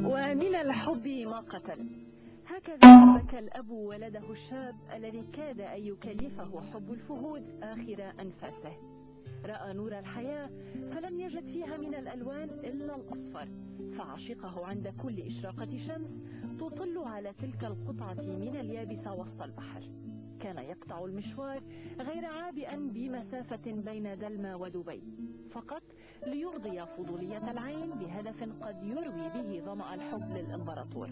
ومن الحب ما قتل. هكذا بكى الأب ولده الشاب الذي كاد أن يكلفه حب الفهود آخر أنفاسه. رأى نور الحياة فلم يجد فيها من الألوان إلا الأصفر، فعشقه عند كل إشراقة شمس تطل على تلك القطعة من اليابسة وسط البحر. كان يقطع المشوار غير عابئا بمسافة بين دلما ودبي، فقط ليرضي فضولية العين بهدف قد يروي به ظمأ الحب للإمبراطور.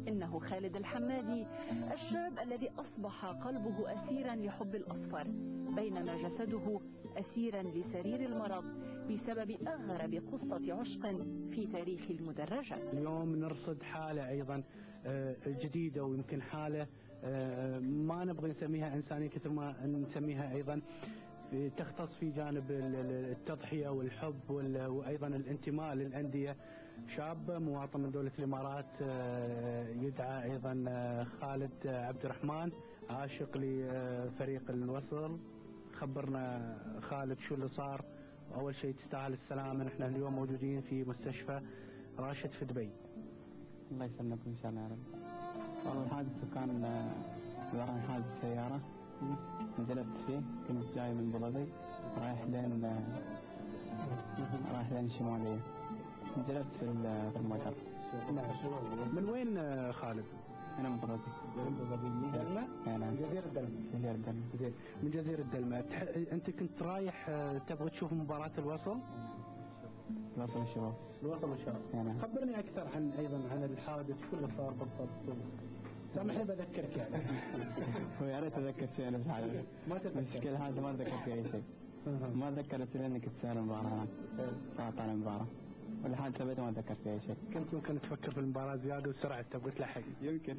إنه خالد الحمادي، الشاب الذي أصبح قلبه أسيرا لحب الأصفر، بينما جسده أسيرا لسرير المرض بسبب أغرب قصة عشق في تاريخ المدرجات. اليوم نرصد حالة أيضا جديدة، ويمكن حالة ما نبغي نسميها إنسانية كثر ما نسميها أيضا تختص في جانب التضحية والحب وأيضا الانتماء للأندية. شاب مواطن من دولة الإمارات يدعى أيضا خالد عبد الرحمن، عاشق لفريق الوصل. خبرنا خالد شو اللي صار. أول شيء تستاهل السلامة، نحن اليوم موجودين في مستشفى راشد في دبي. الله يسلمكم إن شاء الله يا رب. والله الحادث كان عبارة عن حادث سيارة انجلبت فيه، كنت جاي من أبو ظبي رايح لين الشمالية، انجلبت في المطر. من وين خالد؟ أنا من أبو ظبي. من دلمة؟ نعم. جزيرة دلمة. من جزيرة دلمة. أنت كنت رايح تبغى تشوف مباراة الوصل؟ الوصل الشباب. نعم. خبرني أكثر عن الحادث، شو اللي صار بالضبط؟ سامحني بذكرك يعني. ويا ريت أتذكر شيء أنا الحادث. ما تتذكر؟ المشكلة هذا ما أتذكر في أي شيء. ما تذكرت لأني كنت سهل المباراة. فقط على المباراة. والحادث أبدا ما أتذكر في أي شيء. كنت يمكن تفكر في المباراة زيادة وسرعت تبغى تلحق. يمكن.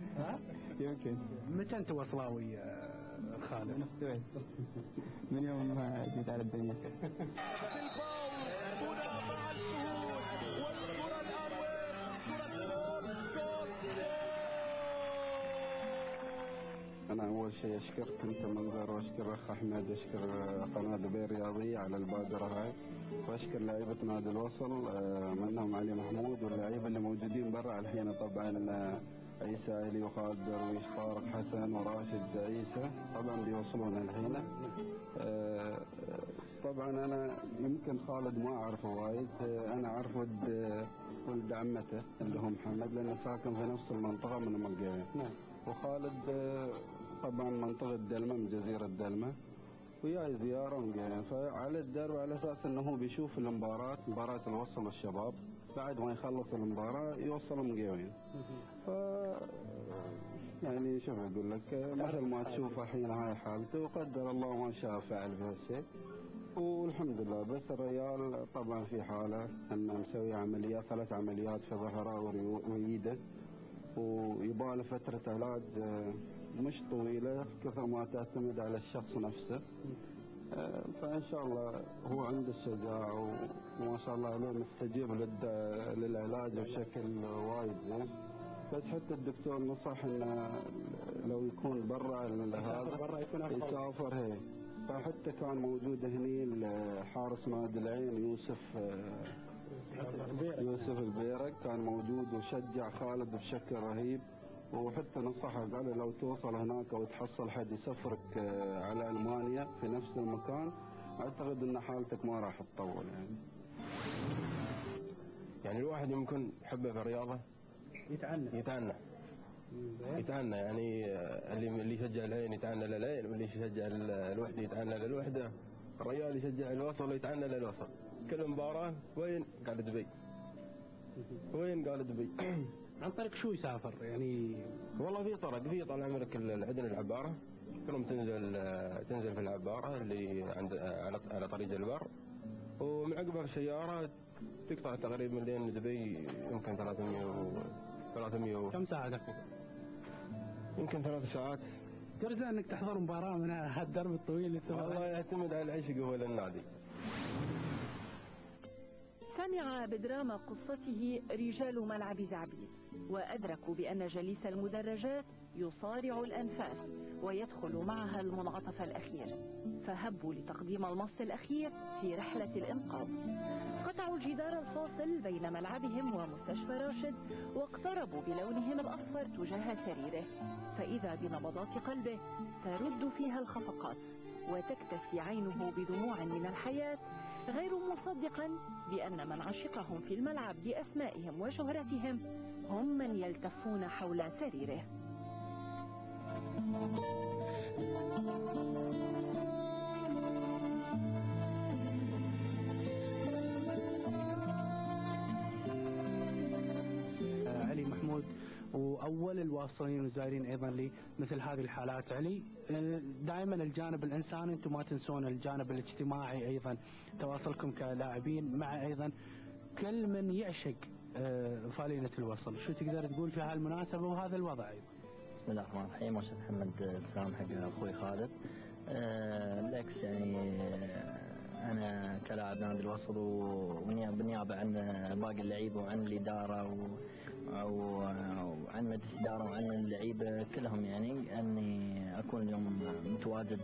يمكن. متى أنت وصلاوي خالد؟ من يوم جيت على الدنيا. أنا أول شيء أشكرك أنت منظر، وأشكر أخ أحمد، وأشكر قناة دبي الرياضية على البادرة هاي، وأشكر لاعيبة نادي الوصل منهم علي محمود، واللاعيبة اللي موجودين برا الحين طبعا عيسى علي وخالد درويش طارق حسن وراشد عيسى طبعا بيوصلون الحين. طبعا أنا يمكن خالد ما أعرفه وايد، أنا أعرف ولد عمته اللي هو محمد، لأنه ساكن في نفس المنطقة من الملقاية. وخالد طبعا منطقة دلمة من جزيرة دلمة، وياي زيارة مقيم، فعلى الدرب على أساس أنه هو بيشوف مباراة الوصل الشباب، بعد ما يخلص المباراة يوصل مقيمين. ف يعني شوف أقول لك، مثل ما تشوف الحين هاي حالته، وقدر الله ما شاء فعل في هالشيء، والحمد لله. بس الرجال طبعا في حالة أنه مسوي 3 عمليات في ظهره ويده، ويباله فترة علاج مش طويلة كثر ما تعتمد على الشخص نفسه. فإن شاء الله هو عنده الشجاعة وما شاء الله عليه مستجيب للعلاج بشكل وايد زين. بس حتى الدكتور نصح انه لو يكون برا هذا يسافر هي. فحتى كان موجود هني حارس نادي العين يوسف البيرك كان موجود وشجع خالد بشكل رهيب، وحتى نصحه قال لو توصل هناك وتحصل حد يسفرك على ألمانيا في نفس المكان، أعتقد أن حالتك ما راح تطول يعني الواحد يمكن يحبه في الرياضة يتعنى يعني اللي يشجع العين يتعنى للعين، واللي يشجع الوحدة يتعنى للوحدة، الرجال يشجع الوصل يتعنى للوصل. كل مباراة وين؟ قال دبي. عن طريق شو يسافر يعني؟ والله في طرق، في طال عمرك عندنا العبارة، كلهم تنزل في العبارة اللي على طريق البر، ومن عقبها في السيارة تقطع تقريبا لين دبي يمكن 300 كم ساعة تقريبا؟ يمكن 3 ساعات. ترجع انك تحضر مباراة من هالدرب الطويل. والله يعتمد على العشق هو للنادي. سمع بدراما قصته رجال ملعب زعبيل، وأدركوا بأن جليس المدرجات يصارع الأنفاس ويدخل معها المنعطف الأخير، فهبوا لتقديم المص الأخير في رحلة الإنقاذ. قطع صنعوا الجدار الفاصل بين ملعبهم ومستشفى راشد، واقتربوا بلونهم الأصفر تجاه سريره، فإذا بنبضات قلبه ترد فيها الخفقات، وتكتسي عينه بدموع من الحياة، غير مصدقا بأن من عشقهم في الملعب بأسمائهم وشهرتهم هم من يلتفون حول سريره. علي محمود، وأول الواصلين والزائرين أيضا لمثل هذه الحالات. علي، دائما الجانب الإنساني أنتم ما تنسون الجانب الاجتماعي أيضا، تواصلكم كلاعبين مع أيضا كل من يعشق فالينة الوصل. شو تقدر تقول في هالمناسبة وهذا الوضع أيضا؟ بسم الله الرحمن الرحيم. واشهد محمد السلام حق اخوي خالد. بالعكس يعني انا كلاعب نادي الوصل وبالنيابه عن باقي اللعيبه وعن الاداره وعن مجلس الاداره وعن اللعيبه كلهم، يعني اني اكون اليوم متواجد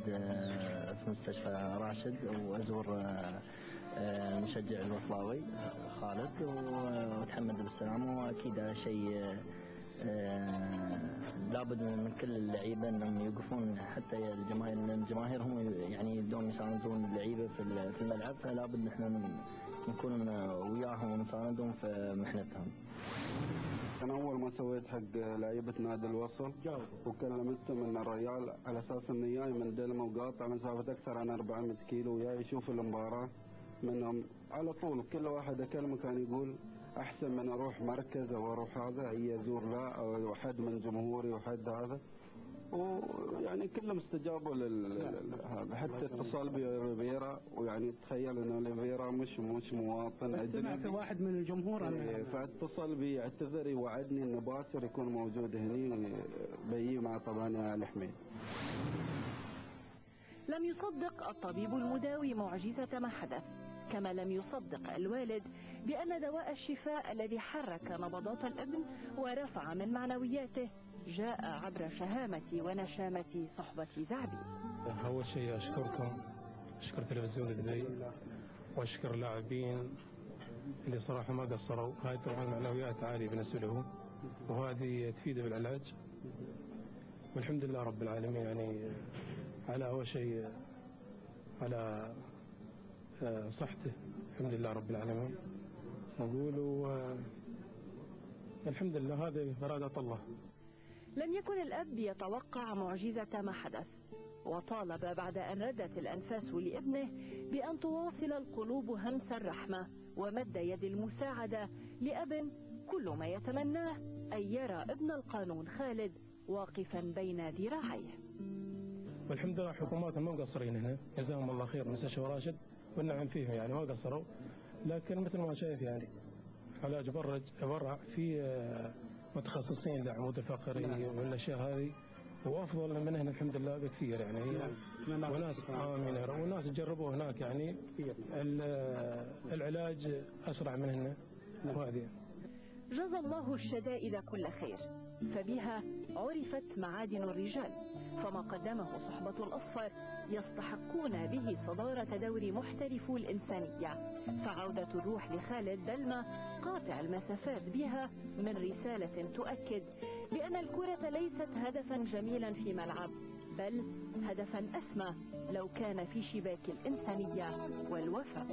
في مستشفى راشد وازور المشجع الوصلاوي خالد وتحمد بالسلامه. واكيد هذا شيء لابد من كل اللعيبه انهم يوقفون، حتى الجماهير هم يعني يبدون يساندون اللعيبه في الملعب، فلا بد نحن نكون وياهم ونساندهم في محنتهم. أنا أول ما سويت حق لعيبة نادي الوصل وكلمتهم إن الرجال على أساس إنه جاي من دلمة وقاطع مسافة أكثر عن 400 كيلو وجاي يشوف المباراة منهم على طول. كل واحد أكلمه كان يقول أحسن من أروح مركز أو أروح هذا، هي أزور لا أو حد من جمهوري وحد هذا، ويعني كلهم استجابوا هذا. حتى اتصال بريفيرا، ويعني تخيل إنه ريفيرا مش مواطن أجنبي، واحد من الجمهور فاتصل بي يعتذر يوعدني إنه باكر يكون موجود هني بيجي مع طبعا آل حميد. لم يصدق الطبيب المداوي معجزة ما حدث، كما لم يصدق الوالد بأن دواء الشفاء الذي حرك نبضات الابن ورفع من معنوياته جاء عبر شهامة ونشامة صحبة زعبي. أول شيء أشكركم، أشكر تلفزيون دبي، وأشكر اللاعبين اللي صراحة ما قصروا. هاي طبعا معنويات عالية بالنسبة لهم، وهذه تفيده بالعلاج، والحمد لله رب العالمين. يعني على أول شيء على صحته، الحمد لله رب العالمين. نقول الحمد لله، هذه إرادة الله. لم يكن الأب يتوقع معجزة ما حدث، وطالب بعد أن ردت الأنفاس لابنه بأن تواصل القلوب همس الرحمة ومد يد المساعدة لأب كل ما يتمناه أن يرى ابن القانون خالد واقفا بين ذراعيه. والحمد لله حكومات ما مقصرين هنا، جزاهم الله خير، مستشفى راشد والنعم فيهم، يعني ما قصروا. لكن مثل ما شايف يعني علاج برع في متخصصين للعمود الفقري والاشياء هذه، وافضل من هنا الحمد لله بكثير. يعني وناس امين وناس جربوا هناك، يعني العلاج اسرع من هنا. وهذه جزى الله الشدائد كل خير، فبها عرفت معادن الرجال، فما قدمه صحبة الأصفر يستحقون به صدارة دور محترفو الإنسانية. فعودة الروح لخالد دلمة قاطع المسافات بها من رسالة تؤكد بأن الكرة ليست هدفا جميلا في ملعب، بل هدفا أسمى لو كان في شباك الإنسانية والوفاء.